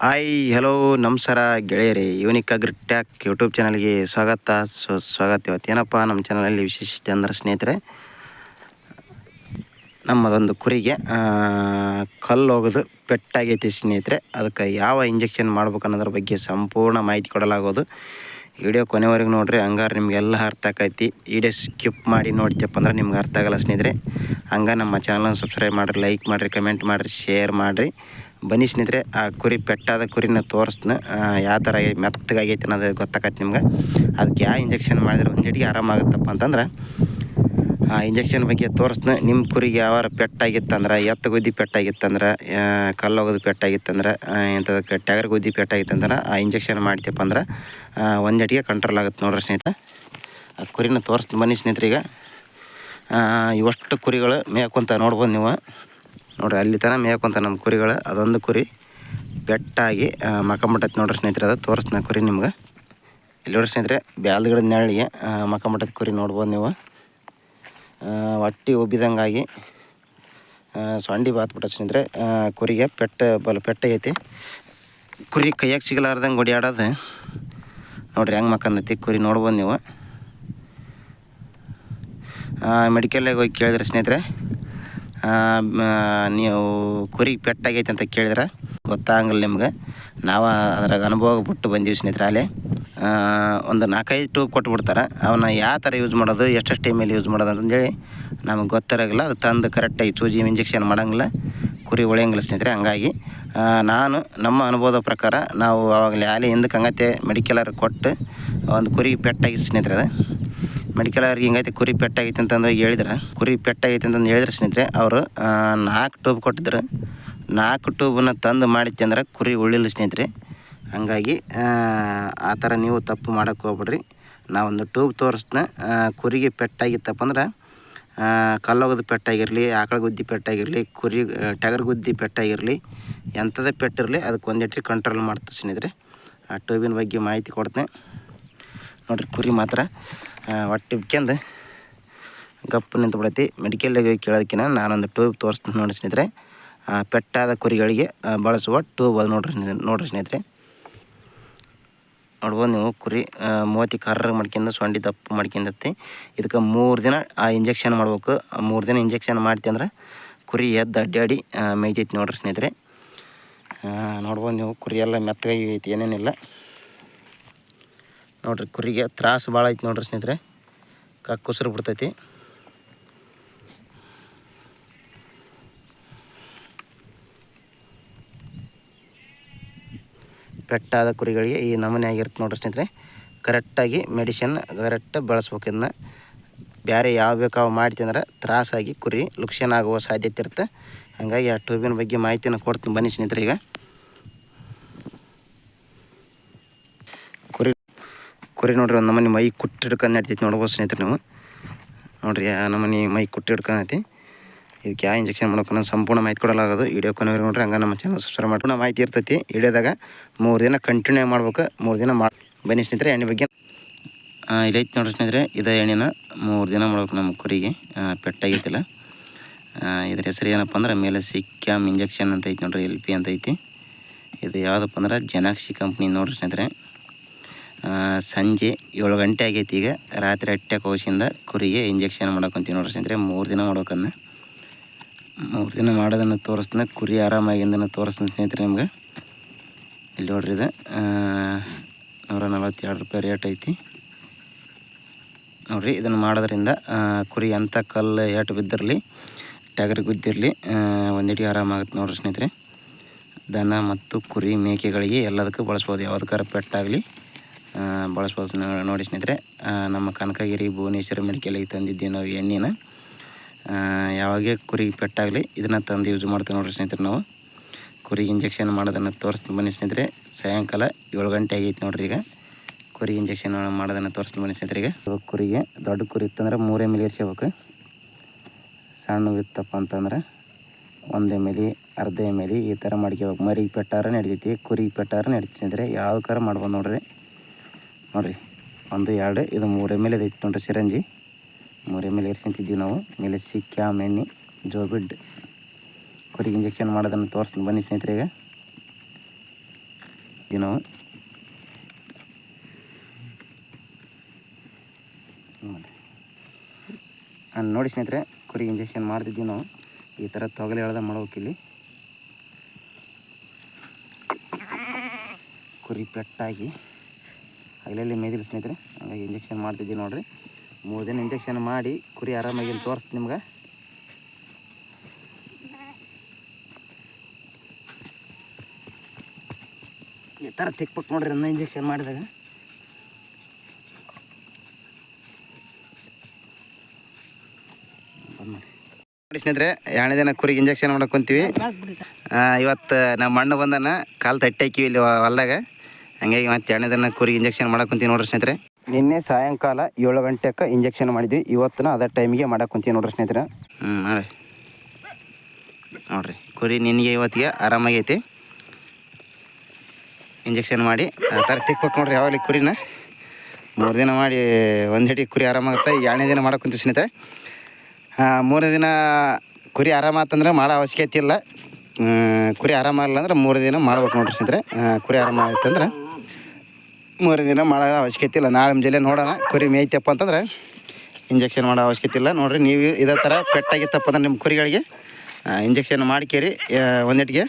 Hi hello ನಮಸ್ಕಾರ ಗೆಳೆಯರೇ. Unique ಅಗ್ರಿಟ್ಯಾಕ್ YouTube ಚಾನಲ್ಗೆ ಸ್ವಾಗತ. ಇವತ್ತು ಏನಪ್ಪ ನಮ್ಮ ಚಾನಲಲ್ಲಿ ವಿಶೇಷತೆ ಅಂದ್ರೆ ಸ್ನೇಹಿತರೆ, ನಮ್ಮದೊಂದು ಕುರಿಗೆ ಕಲ್ಲು ಹೋಗೋದು ಪೆಟ್ಟಾಗೈತಿ ಸ್ನೇಹಿತರೆ. ಅದಕ್ಕೆ ಯಾವ ಇಂಜೆಕ್ಷನ್ ಮಾಡ್ಬೇಕು ಅನ್ನೋದ್ರ ಬಗ್ಗೆ ಸಂಪೂರ್ಣ ಮಾಹಿತಿ ಕೊಡಲಾಗೋದು. ವಿಡಿಯೋ ಕೊನೆವರೆಗೂ ನೋಡಿರಿ, ಹಂಗಾರೆ ನಿಮಗೆಲ್ಲ ಅರ್ಥ ಆಕೈತಿ. ವಿಡಿಯೋ ಸ್ಕಿಪ್ ಮಾಡಿ ನೋಡ್ತೀಯಪ್ಪ ಅಂದ್ರೆ ನಿಮ್ಗೆ ಅರ್ಥ ಆಗಲ್ಲ ಸ್ನೇಹಿತರೆ. ಹಂಗೆ ನಮ್ಮ ಚಾನಲನ್ನು ಸಬ್ಸ್ಕ್ರೈಬ್ ಮಾಡಿರಿ, ಲೈಕ್ ಮಾಡಿರಿ, ಕಮೆಂಟ್ ಮಾಡಿರಿ, ಶೇರ್ ಮಾಡಿರಿ. ಬನ್ನಿ ಸ್ನೇಹಿತರೆ, ಆ ಕುರಿ ಪೆಟ್ಟಾದ ಕುರಿನ ತೋರಿಸ್ತೀನಿ. ಯಾವ ಥರ ಮೆತ್ತಗಾಗೈತೆ ಅನ್ನೋದು ಗೊತ್ತಾಕೈತಿ ನಿಮ್ಗೆ. ಅದಕ್ಕೆ ಯಾವ ಇಂಜೆಕ್ಷನ್ ಮಾಡಿದ್ರೆ ಒಂದಿಟ್ಟಿಗೆ ಆರಾಮಾಗುತ್ತಪ್ಪ ಅಂತಂದ್ರೆ ಆ ಇಂಜೆಕ್ಷನ್ ಬಗ್ಗೆ ತೋರಿಸ್ತೀನಿ. ನಿಮ್ಮ ಕುರಿಗೆ ಯಾವಾರ ಪೆಟ್ಟಾಗಿತ್ತಂದ್ರೆ, ಗುದ್ದಿ ಪೆಟ್ಟಾಗಿತ್ತಂದ್ರೆ, ಕಲ್ಲೋಗೋದು ಪೆಟ್ಟಾಗಿತ್ತಂದ್ರೆ, ಇಂಥದಕ್ಕೆ ಟಗರ್ ಗುದ್ದಿ ಪೆಟ್ಟಾಗಿತ್ತಂದ್ರೆ ಆ ಇಂಜೆಕ್ಷನ್ ಮಾಡ್ತೀಯಪ್ಪ ಅಂದ್ರೆ ಒಂದಿಟ್ಟಿಗೆ ಕಂಟ್ರೋಲ್ ಆಗುತ್ತೆ ನೋಡ್ರಿ ಸ್ನೇಹಿತರೆ. ಆ ಕುರಿನ ತೋರಿಸ್ತೀನಿ ಬನ್ನಿ ಸ್ನೇಹಿತರಿಗೆ. ಇವಷ್ಟು ಕುರಿಗಳು ಮೇಯ್ಕೊಂತ ನೋಡ್ಬೋದು ನೀವು. ನೋಡಿರಿ, ಅಲ್ಲಿ ತನಕ ಮೇಯ್ಕೊಂತ ನಮ್ಮ ಕುರಿಗಳು. ಅದೊಂದು ಕುರಿ ಪೆಟ್ಟಾಗಿ ಮಕ್ಕಂಬಿಟ್ಟೈತೆ ನೋಡ್ರಿ ಸ್ನೇಹಿತರೆ. ಅದು ತೋರಿಸ್ತೀನಿ ಕುರಿ ನಿಮ್ಗೆ. ಇಲ್ಲಿ ನೋಡ್ರಿ ಸ್ನೇಹಿತರೆ, ಬ್ಯಾಲ್ದ ಗಿಡದ ನೆರಳಿಗೆ ಮಕ್ಕಂಬಿಟ್ಟೈತೆ ಕುರಿ ನೋಡ್ಬೋದು ನೀವು. ಹೊಟ್ಟೆ ಉಬ್ಬಿದಂಗಾಗಿ ಸೊಂಡಿ ಬಾತ್ಬಿಟ್ಟು ಸ್ನೇಹಿತರೆ. ಕುರಿಗೆ ಪೆಟ್ಟಾಗೈತಿ. ಕುರಿ ಕೈಯಾಗ ಸಿಗಲಾರ್ದಂಗೆ ಓಡಾಡೋದು ನೋಡ್ರಿ ಹೆಂಗೆ ಮಕ್ಕಂದೈತಿ ಕುರಿ ನೋಡ್ಬೋದು ನೀವು. ಮೆಡಿಕಲ್ಲಾಗ ಹೋಗಿ ಕೇಳಿದ್ರೆ ಸ್ನೇಹಿತರೆ, ನೀವು ಕುರಿ ಪೆಟ್ಟಾಗೈತೆ ಅಂತ ಕೇಳಿದ್ರೆ ಗೊತ್ತಾಗಂಗಿಲ್ಲ ನಿಮ್ಗೆ. ನಾವು ಅದ್ರಾಗ ಅನುಭವ ಬಿಟ್ಟು ಬಂದೀವಿ ಸ್ನೇಹಿತರೆ. ಅಲ್ಲೇ ಒಂದು 4-5 ಟ್ಯೂಬ್ ಕೊಟ್ಬಿಡ್ತಾರೆ. ಅವನ್ನ ಯಾವ ಥರ ಯೂಸ್ ಮಾಡೋದು, ಎಷ್ಟು ಟೈಮಲ್ಲಿ ಯೂಸ್ ಮಾಡೋದು ಅಂತಂದೇಳಿ ನಮಗೆ ಗೊತ್ತಿರೋಂಗಿಲ್ಲ. ಅದು ತಂದು ಕರೆಕ್ಟಾಗಿ ಸೂಜಿ ಇಂಜೆಕ್ಷನ್ ಮಾಡೋಂಗಿಲ್ಲ, ಕುರಿ ಉಳಿಯಂಗಿಲ್ಲ ಸ್ನೇಹಿತರೆ. ಹಂಗಾಗಿ ನಮ್ಮ ಅನುಭವದ ಪ್ರಕಾರ ನಾವು ಆವಾಗಲೇ ಹಿಂದಕ್ಕೆ ಹಂಗತೆ ಮೆಡಿಕಲರ್ ಕೊಟ್ಟು ಒಂದು ಕುರಿ ಪೆಟ್ಟಾಗಿ ಸ್ನೇಹಿತರೆ. ಅದು ಮೆಡಿಕಲರ್ಗೆ ಹಿಂಗೈತೆ ಕುರಿ ಪೆಟ್ಟಾಗೈತೆ ಅಂತಂದು ಕುರಿ ಪೆಟ್ಟಾಗೈತೆ ಅಂತಂದು ಹೇಳಿದ್ರೆ ಸ್ನೇಹಿತರೆ, ಅವರು 4 ಟ್ಯೂಬ್ ಕೊಟ್ಟಿದ್ರು. 4 ಟ್ಯೂಬನ್ನ ತಂದು ಮಾಡಿತ್ತೆ ಅಂದ್ರೆ ಕುರಿ ಉಳಿಲ್ಲ ಸ್ನೇಹಿತರೆ. ಹಂಗಾಗಿ ಆ ಥರ ನೀವು ತಪ್ಪು ಮಾಡೋಕ್ಕೆ ಹೋಗ್ಬಿಡ್ರಿ. ನಾವೊಂದು ಟ್ಯೂಬ್ ತೋರಿಸ್ತೀನಿ. ಕುರಿಗೆ ಪೆಟ್ಟಾಗಿತ್ತಪ್ಪ ಅಂದ್ರೆ, ಕಲ್ಲೋಗೋದು ಪೆಟ್ಟಾಗಿರಲಿ, ಆಕಳ ಗುದ್ದಿ ಪೆಟ್ಟಾಗಿರಲಿ, ಟಗರ್ ಗುದ್ದಿ ಪೆಟ್ಟಾಗಿರಲಿ, ಎಂಥದೇ ಪೆಟ್ಟಿರಲಿ ಅದಕ್ಕೆ ಒಂದಿಟ್ಟು ಕಂಟ್ರೋಲ್ ಮಾಡ್ತೀನಿ ಸ್ನೇಹಿತರೆ. ಆ ಟ್ಯೂಬಿನ ಬಗ್ಗೆ ಮಾಹಿತಿ ಕೊಡ್ತೀನಿ ನೋಡಿರಿ. ಕುರಿ ಮಾತ್ರ ಹೊಟ್ಟೆ ಉಬ್ಕ್ಯಂದು ಗಪ್ಪು ನಿಂತು ಬಿಡೈತಿ. ಮೆಡಿಕಲ್ಗೆ ಹೋಗಿ ಕೇಳೋದಕ್ಕಿಂತ ನಾನೊಂದು ಟ್ಯೂಬ್ ತೋರಿಸ್ತೀನಿ ನೋಡಿ ಸ್ನೇಹಿತರೆ. ಪೆಟ್ಟಾದ ಕುರಿಗಳಿಗೆ ಬಳಸುವ ಟ್ಯೂಬ್ ಅದು ನೋಡ್ರಿ ಸ್ನೇಹಿತರೆ. ನೋಡ್ಬೋದು ನೀವು. ಕುರಿ ಮೂವತ್ತಿ ಕರ್ರ ಮಾಡ್ಕೊಂಡು ಸೊಂಡಿ ದಪ್ಪು ಮಾಡ್ಕೊಂಡೈತಿ. ಇದಕ್ಕೆ 3 ದಿನ ಆ ಇಂಜೆಕ್ಷನ್ ಮಾಡ್ಬೇಕು. 3 ದಿನ ಇಂಜೆಕ್ಷನ್ ಮಾಡ್ತಿ ಅಂದ್ರೆ ಕುರಿ ಎದ್ದು ಅಡ್ಡಾಡಿ ಮೇಯ್ತೈತಿ ನೋಡ್ರಿ ಸ್ನೇಹಿತರೆ. ನೋಡ್ಬೋದು ನೀವು. ಕುರಿ ಎಲ್ಲ ಮೆತ್ತಗಾಗಿ ಐತಿ, ಏನೇನಿಲ್ಲ ನೋಡ್ರಿ. ಕುರಿಗೆ ತ್ರಾಸು ಭಾಳ ಐತಿ ನೋಡ್ರಿ ಸ್ನೇಹಿತರೆ. ಕುಸ್ರು ಬಿಡ್ತೈತಿ. ಪೆಟ್ಟಾದ ಕುರಿಗಳಿಗೆ ಈ ನಮೂನೆ ಆಗಿರುತ್ತೆ ನೋಡ್ರಿ ಸ್ನೇಹಿತರೆ. ಕರೆಕ್ಟಾಗಿ ಮೆಡಿಸಿನ್ ಬಳಸ್ಬೇಕು. ಇದನ್ನ ಬೇರೆ ಯಾವ ಬೇಕಾವು ಮಾಡ್ತಂದ್ರೆ ತ್ರಾಸಾಗಿ ಕುರಿ ಲುಕ್ಷನ್ ಆಗುವ ಸಾಧ್ಯತೆ ಇರುತ್ತೆ. ಹಾಗಾಗಿ ಆ ಟ್ಯೂಬಿನ ಬಗ್ಗೆ ಮಾಹಿತಿನ ಕೊಡ್ತೀನಿ ಬನ್ನಿ ಸ್ನೇಹಿತರೆ. ಈಗ ಕುರಿ ನೋಡ್ರಿ, ಒಂದು ನಮೂನಿ ಮೈ ಕುಟ್ಟಿ ಹಿಡ್ಕೊಂಡು ನಡ್ತೈತಿ ನೋಡ್ಬೋದು ಸ್ನೇಹಿತರೆ ನೀವು. ನೋಡಿರಿ, ಆ ನಮೂನಿ ಮೈ ಕುಟ್ಟಿ ಹಿಡ್ಕೊಂಡೈತಿ. ಇದಕ್ಕೆ ಯಾವ ಇಂಜೆಕ್ಷನ್ ಮಾಡ್ಬೇಕು ಸಂಪೂರ್ಣ ಮಾಹಿತಿ ಕೊಡಲಾಗೋದು. ವಿಡಿಯೋ ಕೊನೆವರೆಗೆ ನೋಡ್ರಿ. ಹಂಗೆ ನಮ್ಮ ಚಾನಲ್ ಸಬ್ಸ್ಕ್ರೈಬ್ ಮಾಡ್ಕೊಂಡು ಮಾಹಿತಿ ಇರ್ತೈತಿ. ವಿಡಿಯೋದಾಗ 3 ದಿನ ಕಂಟಿನ್ಯೂ ಮಾಡ್ಬೇಕು. 3 ದಿನ ಬನ್ನಿ ಸ್ನೇಹಿತರೆ. ಎಣ್ಣೆ ಬಗ್ಗೆ ಇಲ್ಲೈತಿ ನೋಡ್ರಿ ಸ್ನೇಹಿತರೆ. ಇದೇ ಎಣ್ಣೆನ 3 ದಿನ ಮಾಡ್ಬೇಕು ನಮ್ಮ ಕುರಿಗೆ ಪೆಟ್ಟಾಗೈತಿಲ್ಲ. ಇದ್ರ ಹೆಸರು ಏನಪ್ಪ ಅಂದ್ರೆ ಮೆಲಸಿಕ್ಯಾಮ್ ಇಂಜೆಕ್ಷನ್ ಅಂತ ಐತಿ ನೋಡ್ರಿ. LP ಅಂತ ಐತಿ. ಇದು ಯಾವುದಪ್ಪ ಅಂದ್ರೆ ಜೆನಾಕ್ಸಿ ಕಂಪ್ನಿ ನೋಡ್ರಿ ಸ್ನೇಹಿತರೆ. ಸಂಜೆ 7 ಗಂಟೆ ಆಗೈತಿ. ಈಗ ರಾತ್ರಿ 8 ಕೋಸಿಂದ ಕುರಿಗೆ ಇಂಜೆಕ್ಷನ್ ಮಾಡೋಕಂತೀವಿ ನೋಡ್ರಿ ಸ್ನೇಹಿತರೆ. 3 ದಿನ ಮಾಡ್ಬೇಕನ್ನ. 3 ದಿನ ಮಾಡೋದನ್ನು ತೋರಿಸ್ತೀನಿ. ಕುರಿ ಆರಾಮಾಗಿಂದನ್ನು ತೋರಿಸ್ತೀನಿ ಸ್ನೇಹಿತರೆ ನಿಮ್ಗೆ. ಇಲ್ಲಿ ನೋಡ್ರಿ, ಇದು 142 ರೂಪಾಯಿ ರೇಟ್ ಐತಿ ನೋಡಿರಿ. ಇದನ್ನು ಮಾಡೋದ್ರಿಂದ ಕುರಿ ಅಂಥ ಕಲ್ಲು ಏಟು ಬಿದ್ದಿರಲಿ, ಟಗರು ಗುದ್ದಿರಲಿ, ಒಂದಿಟ್ಟು ಆರಾಮಾಗುತ್ತೆ ನೋಡ್ರಿ ಸ್ನೇಹಿತರೆ. ದನ ಮತ್ತು ಕುರಿ ಮೇಕೆಗಳಿಗೆ ಎಲ್ಲದಕ್ಕೂ ಬಳಸ್ಬೋದು. ಯಾವುದಕ್ಕಾರ ಪೆಟ್ಟಾಗಲಿ ಬಳಸ್ಬೋದು ನೋಡಿ ಸ್ನೇಹಿತರೆ. ನಮ್ಮ ಕನಕಗಿರಿ ಭುವನೇಶ್ವರ ಮೆಡಿಕಲಿಗೆ ತಂದಿದ್ದೀವಿ ನಾವು ಎಣ್ಣೆನ. ಯಾವಾಗೇ ಕುರಿ ಪೆಟ್ಟಾಗಲಿ ಇದನ್ನು ತಂದು ಯೂಸ್ ಮಾಡ್ತೀವಿ ನೋಡ್ರಿ ಸ್ನೇಹಿತರೆ. ನಾವು ಕುರಿಗೆ ಇಂಜೆಕ್ಷನ್ ಮಾಡೋದನ್ನು ತೋರಿಸ್ತೀನಿ ಬನ್ನಿ ಸ್ನೇಹಿತರೆ. ಸಾಯಂಕಾಲ 7 ಗಂಟೆ ಆಗೈತಿ ನೋಡ್ರಿ. ಈಗ ಕುರಿಗೆ ಇಂಜೆಕ್ಷನ್ ಮಾಡೋದನ್ನು ತೋರಿಸ್ತೀನಿ ಬನ್ನಿ ಸ್ನೇಹಿತರೆ. ಈಗ ಕುರಿಗೆ ದೊಡ್ಡ ಕುರಿ ಇತ್ತಂದ್ರೆ 3 ml ಇರ್ಸ್ಕೋಬೇಕು. ಸಣ್ಣ ಇತ್ತಪ್ಪ ಅಂತಂದ್ರೆ 1 ml, ಅರ್ಧ ml ಈ ಥರ ಮಾಡ್ಕೋಬೇಕು. ಮರಿಗೆ ಪೆಟ್ಟಾರ ನಡಿತೈತಿ, ಕುರಿಗೆ ಪೆಟ್ಟಾರ ನಡಿತೈತಿ ಸ್ನೇಹಿತರೆ. ಯಾವ ಥರ ಮಾಡ್ಬೋದು ನೋಡ್ರಿ. 1, 2 ಇದು 3 ml ಐತಿ ನೋಡ್ರಿ ಸಿರಂಜಿ. 3 ml ಇರ್ಸಿಂತಿದ್ವಿ ನಾವು. ಮೆಲಸಿಕ್ಯಾಮ್ ಎಣ್ಣೆ ಜೋಬಿಡ್ ಕುರಿಗೆ ಇಂಜೆಕ್ಷನ್ ಮಾಡೋದನ್ನು ತೋರಿಸ್ತೀನಿ ಬನ್ನಿ ಸ್ನೇಹಿತರೆ. ಈಗ ನಾವು ನೋಡಿ ಸ್ನೇಹಿತರೆ, ಕುರಿ ಇಂಜೆಕ್ಷನ್ ಮಾಡ್ತಿದ್ದೀವಿ ನಾವು. ಈ ಥರ ತೊಗಲೆ ಎಳ್ದ ಮಾಡ್ಬೇಕಿಲ್ಲಿ. ಕುರಿ ಪೆಟ್ಟಾಗಿ ಅಲ್ಲಲ್ಲಿ ಮೇದಿಲ್ಲ ಸ್ನೇಹಿತರೆ, ಹಾಗಾಗಿ ಇಂಜೆಕ್ಷನ್ ಮಾಡ್ತಿದ್ದೀವಿ ನೋಡಿರಿ. 3 ದಿನ ಇಂಜೆಕ್ಷನ್ ಮಾಡಿ ಕುರಿ ಆರಾಮಾಗಿ ತೋರಿಸ್ತೀನಿ ನಿಮ್ಗೆ. ಈ ಥರ ತಿಕ್ಬೇಕು ನೋಡ್ರಿ ಅದನ್ನ ಇಂಜೆಕ್ಷನ್ ಮಾಡಿದಾಗ. ನೋಡಿ ಸ್ನೇಹಿತರೆ, 2ನೇ ದಿನ ಕುರಿಗೆ ಇಂಜೆಕ್ಷನ್ ಮಾಡಕ್ಕೆ ಕುಂತೀವಿ. ಇವತ್ತು ನಮ್ಮ ಅಣ್ಣ ಬಂದನ ಕಾಲು ತಟ್ಟಿ ಹಾಕಿವಿ ಇಲ್ಲಿ ಹೊಲ್ದಾಗ. ಹಂಗಾಗಿ ಮತ್ತೆ 2ನೇ ದಿನ ಕುರಿಗೆ ಇಂಜೆಕ್ಷನ್ ಮಾಡಕ್ಕೆ ಕುಂತೀವಿ ನೋಡ್ರಿ ಸ್ನೇಹಿತರೆ. ನಿನ್ನೆ ಸಾಯಂಕಾಲ 7 ಗಂಟೆಗೆ ಇಂಜೆಕ್ಷನ್ ಮಾಡಿದ್ವಿ. ಇವತ್ತಿನ ಅದೇ ಟೈಮಿಗೆ ಮಾಡಕ್ಕೆ ಕುಂತೀವಿ ನೋಡ್ರಿ ಸ್ನೇಹಿತರೆ. ನೋಡ್ರಿ ಕುರಿ ನಿನಗೆ ಇವತ್ತಿಗೆ ಆರಾಮಾಗೈತಿ. ಇಂಜೆಕ್ಷನ್ ಮಾಡಿ ಆ ಥರ ತಿಕ್ಬೇಕು ನೋಡ್ರಿ ಯಾವಾಗಲಿ ಕುರಿನ. 3 ದಿನ ಮಾಡಿ ಒಂದು ಹಿಡಿ ಕುರಿ ಆರಾಮಾಗುತ್ತೆ. 2ನೇ ದಿನ ಮಾಡಕ್ಕೆ ಕುಂತೀವಿ ಸ್ನೇಹಿತರೆ. 3ನೇ ದಿನ ಕುರಿ ಆರಾಮಾತಂದ್ರೆ ಮಾಡೋ ಅವಶ್ಯಕತೆ ಇಲ್ಲ. ಕುರಿ ಆರಾಮಾಗಲ್ಲ ಅಂದ್ರೆ 3 ದಿನ ಮಾಡ್ಬೇಕು ನೋಡ್ರಿ ಸ್ನೇಹಿತರೆ. ಕುರಿ ಆರಾಮಾಗಿತ್ತಂದ್ರೆ 3 ದಿನ ಮಾಡೋ ಅವಶ್ಯಕತೆ ಇಲ್ಲ. ನಾಳೆ ಮುಂಜಾನೆ ನೋಡೋಣ ಕುರಿ ಮೇಯ್ತಪ್ಪ ಅಂತಂದ್ರೆ ಇಂಜೆಕ್ಷನ್ ಮಾಡೋ ಅವಶ್ಯಕತೆ ಇಲ್ಲ. ನೋಡಿರಿ ನೀವು ಇದೇ ಥರ ಪೆಟ್ಟಾಗಿತ್ತಪ್ಪ ಅಂದ್ರೆ ನಿಮ್ಮ ಕುರಿಗಳಿಗೆ ಇಂಜೆಕ್ಷನ್ ಮಾಡ್ಕೇರಿ. ಒಂದಿಟ್ಟಿಗೆ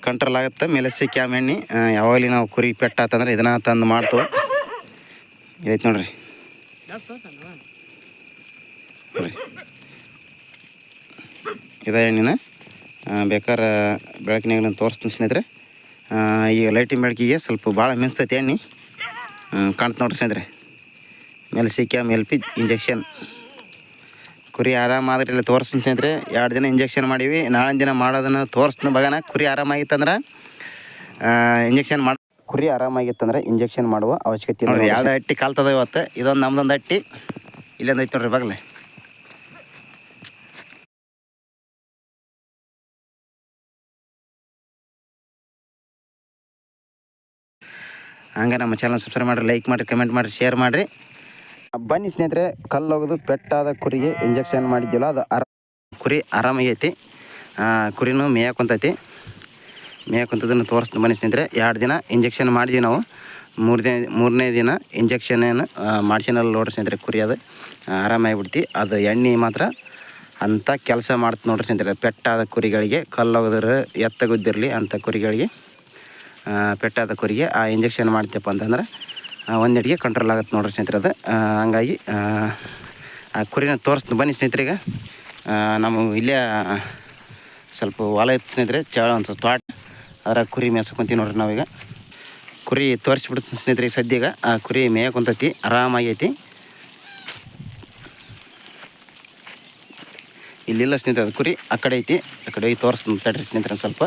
ಕಂಟ್ರೋಲ್ ಆಗುತ್ತೆ. ಮೆಲಸಿ ಕ್ಯಾಮ್ ಎಣ್ಣೆ ಯಾವಾಗಲಿ ನಾವು ಕುರಿ ಪೆಟ್ಟಾತಂದ್ರೆ ಇದನ್ನ ತಂದು ಮಾಡ್ತೇವೆ. ಇದೈತೆ ನೋಡ್ರಿ. ಇದ ಎಣ್ಣಿನ ಬೇಕಾದ್ರೆ ಬೆಳಕಿನಾಗ ನಾನು ತೋರಿಸ್ತೀನಿ ಸ್ನೇಹಿತರೆ. ಈಗ ಲೈಟಿನ ಬೆಳಕಿಗೆ ಸ್ವಲ್ಪ ಭಾಳ ಮೆನ್ಸ್ತೈತೆ ಎಣ್ಣೆ ಕಾಣ್ತು ನೋಡ್ರಿ ಸ್ನೇಹಿತರೆ. ಮೆಲಸಿ ಕ್ಯಾಮ್ LP ಇಂಜೆಕ್ಷನ್ ಕುರಿ ಆರಾಮಾದ್ರೆ ತೋರಿಸ್ತೀನಿ ಸ್ನೇಹಿತರೆ. 2 ದಿನ ಇಂಜೆಕ್ಷನ್ ಮಾಡೀವಿ. 4ನೇ ದಿನ ಮಾಡೋದನ್ನು ತೋರಿಸ್ತೀನಿ ಬಗಾನ. ಕುರಿ ಆರಾಮಾಗಿತ್ತಂದ್ರೆ ಇಂಜೆಕ್ಷನ್ ಮಾಡಿ ಕುರಿ ಆರಾಮಾಗಿತ್ತಂದ್ರೆ ಇಂಜೆಕ್ಷನ್ ಮಾಡುವ ಅವಶ್ಯಕತೆ ನೋಡಿರಿ. ಯಾವ್ದು ಹಟ್ಟಿ ಕಾಲ್ತದ ಇವತ್ತು. ಇದೊಂದು ನಮ್ದೊಂದು ಹಟ್ಟಿ ಇಲ್ಲೊಂದು ಐತೆ ನೋಡ್ರಿ ಬಗಲೆ. ಹಂಗೆ ನಮ್ಮ ಚಾನಲ್ ಸಬ್ಸ್ಕ್ರೈಬ್ ಮಾಡಿರಿ, ಲೈಕ್ ಮಾಡಿರಿ, ಕಮೆಂಟ್ ಮಾಡಿರಿ, ಶೇರ್ ಮಾಡಿರಿ. ಬನ್ನಿ ಸ್ನೇಹಿತರೆ, ಕಲ್ಲೋಗೋದು ಪೆಟ್ಟಾದ ಕುರಿಗೆ ಇಂಜೆಕ್ಷನ್ ಮಾಡಿದ್ದಿಲ್ಲ ಅದು ಕುರಿ ಆರಾಮಾಗೈತಿ. ಕುರಿನೂ ಮೇಯಕ್ಕುಂತೈತಿ. ಮೇಯಕ್ಕುಂತದನ್ನು ತೋರಿಸ್ತೀನಿ ಬನ್ನಿ ಸ್ನೇಹಿತರೆ. 2 ದಿನ ಇಂಜೆಕ್ಷನ್ ಮಾಡಿದ್ವಿ ನಾವು. 3ನೇ ದಿನ ಇಂಜೆಕ್ಷನ್ ಏನು ಮಾಡ್ಸಿನಲ್ಲ ನೋಡ್ರಿ ಸ್ನೇಹಿತರೆ. ಕುರಿ ಅದು ಆರಾಮಾಗಿಬಿಡ್ತಿ. ಅದು ಎಣ್ಣೆ ಮಾತ್ರ ಅಂಥ ಕೆಲಸ ಮಾಡ್ತು ನೋಡ್ರಿ ಸ್ನೇಹಿತರೆ. ಪೆಟ್ಟಾದ ಕುರಿಗಳಿಗೆ, ಕಲ್ಲೋಗೋದ್ರ ಎತ್ತಗುದ್ದಿರಲಿ ಅಂಥ ಕುರಿಗಳಿಗೆ, ಪೆಟ್ಟಾದ ಕುರಿಗೆ ಆ ಇಂಜೆಕ್ಷನ್ ಮಾಡ್ತಪ್ಪ ಅಂತಂದ್ರೆ ಒಂದೆಡಿಗೆ ಕಂಟ್ರೋಲ್ ಆಗುತ್ತೆ ನೋಡ್ರಿ ಸ್ನೇಹಿತರೆ ಅದು. ಹಂಗಾಗಿ ಆ ಕುರಿನ ತೋರಿಸ್ತೀನಿ ಬನ್ನಿ ಸ್ನೇಹಿತರಿಗೆ. ನಮ್ಮ ಇಲ್ಲೇ ಸ್ವಲ್ಪ ಹೊಲ ಇತ್ತು ಸ್ನೇಹಿತರೆ, ಚೇಳ ಅಂತ ತೋಟ, ಅದರ ಕುರಿ ಮೇಯ್ಸಕೊಂತೀವಿ ನೋಡ್ರಿ ನಾವೀಗ. ಕುರಿ ತೋರಿಸ್ಬಿಡ್ತೀನಿ ಸ್ನೇಹಿತರಿಗೆ ಸದ್ಯಗ. ಆ ಕುರಿ ಮೇಯಕ್ಕುಂತೈತಿ, ಆರಾಮಾಗೈತಿ. ಇಲ್ಲಿಲ್ಲ ಸ್ನೇಹಿತರೆ ಅದು ಕುರಿ, ಆ ಕಡೆ ಐತಿ. ಆ ಕಡೆ ಹೋಗಿ ತೋರಿಸ್ತೀನಿ ತಡ್ರಿ ಸ್ನೇಹಿತರೆ ಸ್ವಲ್ಪ.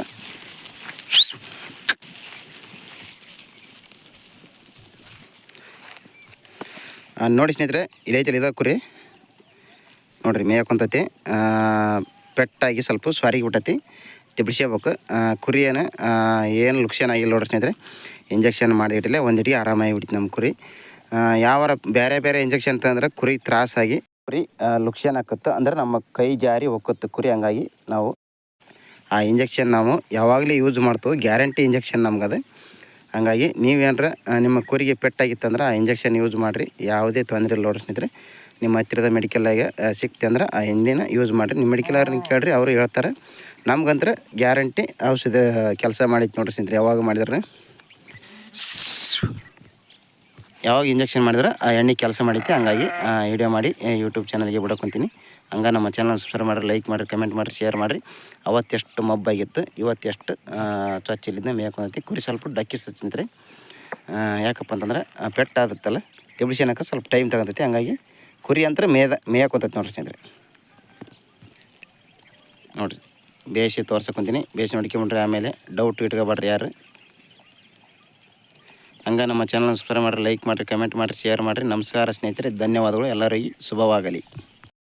ನೋಡಿ ಸ್ನೇಹಿತರೆ, ಇಲ್ಲೈತಲ್ಲ ಇದ ಕುರಿ ನೋಡಿರಿ ಮೇಯಕ್ಕುಂತೈತಿ. ಪೆಟ್ಟಾಗಿ ಸ್ವಲ್ಪ ಸ್ವಾರಿಗೆ ಬಿಟ್ಟೈತಿ, ಬಿಡಿಸ್ಕೋಬೇಕು. ಕುರಿ ಏನು ಲುಕ್ಷನ್ ಆಗಿಲ್ಲ ನೋಡ್ರಿ ಸ್ನೇಹಿತರೆ. ಇಂಜೆಕ್ಷನ್ ಮಾಡಿಟ್ಟಿಲ್ಲ ಒಂದಿಟ್ಟಿಗೆ ಆರಾಮಾಗಿ ಬಿಡ್ತಿ ನಮ್ಮ ಕುರಿ. ಯಾವಾರ ಬೇರೆ ಇಂಜೆಕ್ಷನ್ ತಂದ್ರೆ ಕುರಿ ತ್ರಾಸಾಗಿ ಕುರಿ ಲುಕ್ಷನ್ ಆಕತ್ತೆ, ಅಂದ್ರೆ ನಮ್ಮ ಕೈ ಜಾರಿ ಹೋಗುತ್ತೆ ಕುರಿ. ಹಂಗಾಗಿ ನಾವು ಆ ಇಂಜೆಕ್ಷನ್ ನಾವು ಯಾವಾಗಲೂ ಯೂಸ್ ಮಾಡ್ತೇವೆ, ಗ್ಯಾರಂಟಿ ಇಂಜೆಕ್ಷನ್ ನಮ್ಗದು. ಹಂಗಾಗಿ ನೀವೇನ್ರ ನಿಮ್ಮ ಕುರಿಗೆ ಪೆಟ್ಟಾಗಿತ್ತಂದ್ರೆ ಆ ಇಂಜೆಕ್ಷನ್ ಯೂಸ್ ಮಾಡಿರಿ, ಯಾವುದೇ ತೊಂದರೆ ಇಲ್ಲ ನೋಡ್ರಿ ಸ್ನೇಹಿತರೆ. ನಿಮ್ಮ ಹತ್ತಿರದ ಮೆಡಿಕಲ್ಲಾಗೆ ಸಿಕ್ತಿ ಅಂದ್ರೆ ಆ ಎಣ್ಣೆನ ಯೂಸ್ ಮಾಡಿರಿ. ನಿಮ್ಮ ಮೆಡಿಕಲ್ನವ್ರನ್ನ ಕೇಳಿರಿ, ಅವರು ಹೇಳ್ತಾರೆ. ನಮ್ಗಂದ್ರೆ ಗ್ಯಾರಂಟಿ ಔಷಧ ಕೆಲಸ ಮಾಡಿತ್ತು ನೋಡ್ರಿ ಸ್ನೇಹಿತರೆ. ಯಾವಾಗ ಮಾಡಿದ್ರೆ ಯಾವಾಗ ಇಂಜೆಕ್ಷನ್ ಮಾಡಿದ್ರೆ ಆ ಎಣ್ಣೆ ಕೆಲಸ ಮಾಡೈತಿ. ಹಂಗಾಗಿ ವಿಡಿಯೋ ಮಾಡಿ ಯೂಟ್ಯೂಬ್ ಚಾನಲ್ಗೆ ಬಿಡೋಕೊಂತೀನಿ. ಹಂಗೆ ನಮ್ಮ ಚಾನಲ್ ಸಬ್ಸ್ಕ್ರೈಬ್ ಮಾಡಿರಿ, ಲೈಕ್ ಮಾಡಿರಿ, ಕಮೆಂಟ್ ಮಾಡಿರಿ, ಶೇರ್ ಮಾಡಿರಿ. ಅವತ್ತೆಷ್ಟು ಮಬ್ಬಾಗಿತ್ತು, ಇವತ್ತೆಷ್ಟು ಚೊಚ್ಚಿಲ್ಲಿಂದ ಮೇಯ್ಕೊಂಡೈತಿ. ಕುರಿ ಸ್ವಲ್ಪ ಡಕ್ಕಿಸ್ ಸ್ನೇಹಿತರೆ. ಯಾಕಪ್ಪ ಅಂತಂದ್ರೆ ಪೆಟ್ಟಾದತ್ತಲ್ಲ, ತಿಬ್ಳಿಸ್ಕೊಳಕ್ಕೆ ಸ್ವಲ್ಪ ಟೈಮ್ ತಗೊತೈತಿ. ಹಂಗಾಗಿ ಕುರಿ ಅಂತ ಮೇಯಕ್ಕುಂತೈತಿ ನೋಡ್ರಿ ಸ್ನೇಹಿತರೆ. ನೋಡಿರಿ ಬೇಸಿ ತೋರ್ಸಕೊಂತೀನಿ. ಬೇಸಿ ನೋಡ್ಕೊಂಬಿಟ್ರಿ, ಆಮೇಲೆ ಡೌಟ್ ಇಟ್ಕೊಬೇಡ್ರಿ ಯಾರು. ಹಂಗೆ ನಮ್ಮ ಚಾನಲ್ ಸಬ್ಸ್ಕ್ರೈಬ್ ಮಾಡಿರಿ, ಲೈಕ್ ಮಾಡಿರಿ, ಕಮೆಂಟ್ ಮಾಡಿರಿ, ಶೇರ್ ಮಾಡಿರಿ. ನಮಸ್ಕಾರ ಸ್ನೇಹಿತರೆ, ಧನ್ಯವಾದಗಳು. ಎಲ್ಲರಿಗೂ ಶುಭವಾಗಲಿ.